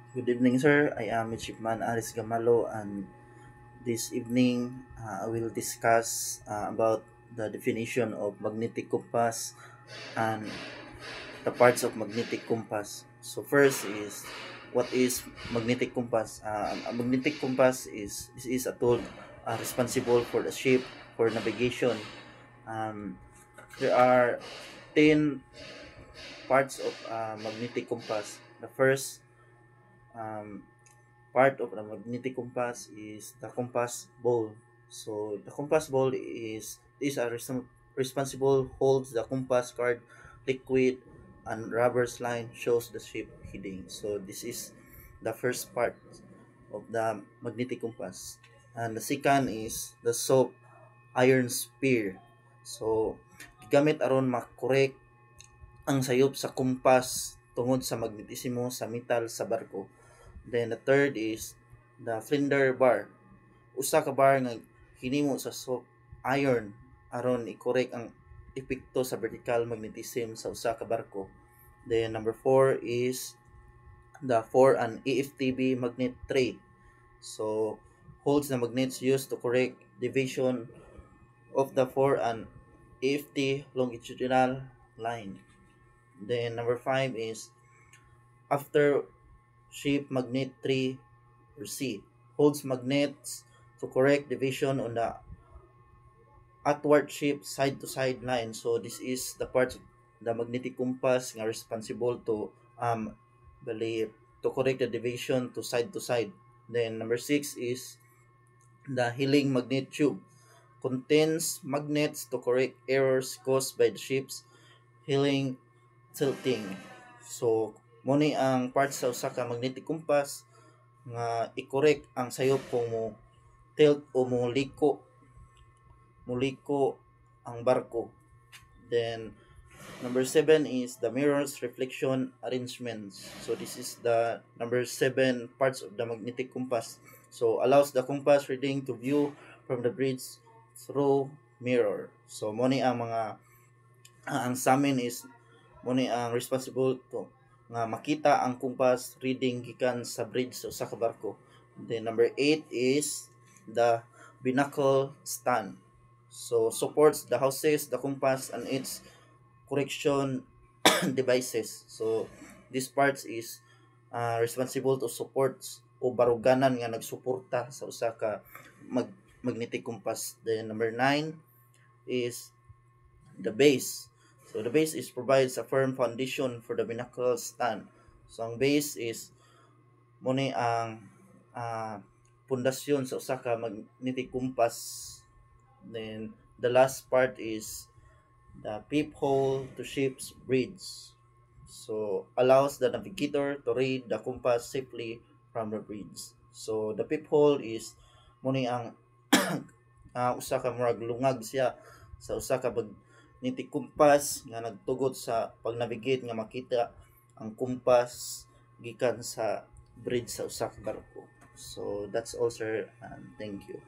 Good evening, sir. I am Midshipman Aris Gamalo, and this evening I will discuss about the definition of magnetic compass and the parts of magnetic compass. So first is what is magnetic compass? A magnetic compass is a tool responsible for the ship for navigation. Um, there are 10 parts of magnetic compass. The first um, part of the magnetic compass is the compass ball. So the compass ball is a responsible holds the compass card, liquid, and rubber's line shows the ship heading. So this is the first part of the magnetic compass. And the second is the soap iron spear. So gigamit aron makorek ang sayop sa kumpas tungod sa magnetismo sa metal sa barko. Then the third is the flinder bar. Usa ka bar nga hinimo sa soft iron aron i-correct ang epekto sa vertical magnetism sa usa ka barko. Then number 4 is the 4 and EFTB magnet tray. So holds the magnets used to correct deviation of the 4 and EFT longitudinal line. Then number 5 is after shape magnet tree or C holds magnets to correct division on the outward shape side to side line. So this is the part of the magnetic compass nga responsible to bali to correct the deviation to side. Then number 6 is the healing magnet tube contains magnets to correct errors caused by the ship's healing tilting. So mo ni ang part sa usa ka magnetic compass nga i-correct ang sayop kung mo tilt o muliko ang barko. Then number 7 is the mirror's reflection arrangements. So this is the number 7 parts of the magnetic compass. So allows the compass reading to view from the bridge through mirror. So mo ni ang mga ang summon is mo ni ang responsible to nga makita ang compass reading gikan sa bridge sa usa ka barko. Then number 8 is the binocle stand. So supports the houses, the compass, and its correction devices. So this parts is responsible to support o baruganan nga nagsuporta sa usa ka magnetic compass. Then number 9 is the base. So the base is provides a firm foundation for the binocle stand. So ang base is mo ni ang pundasyon sa usa ka magnetic compass. Then the last part is the peephole to ship's bridge. So allows the navigator to read the compass safely from the bridge. So the peephole is mo ni ang usa ka murag lungag siya sa usa ka magnetic compass nga nagtugot sa pag-navigate nga makita ang compass gikan sa bridge sa usa ka barko. So that's all, sir, and thank you.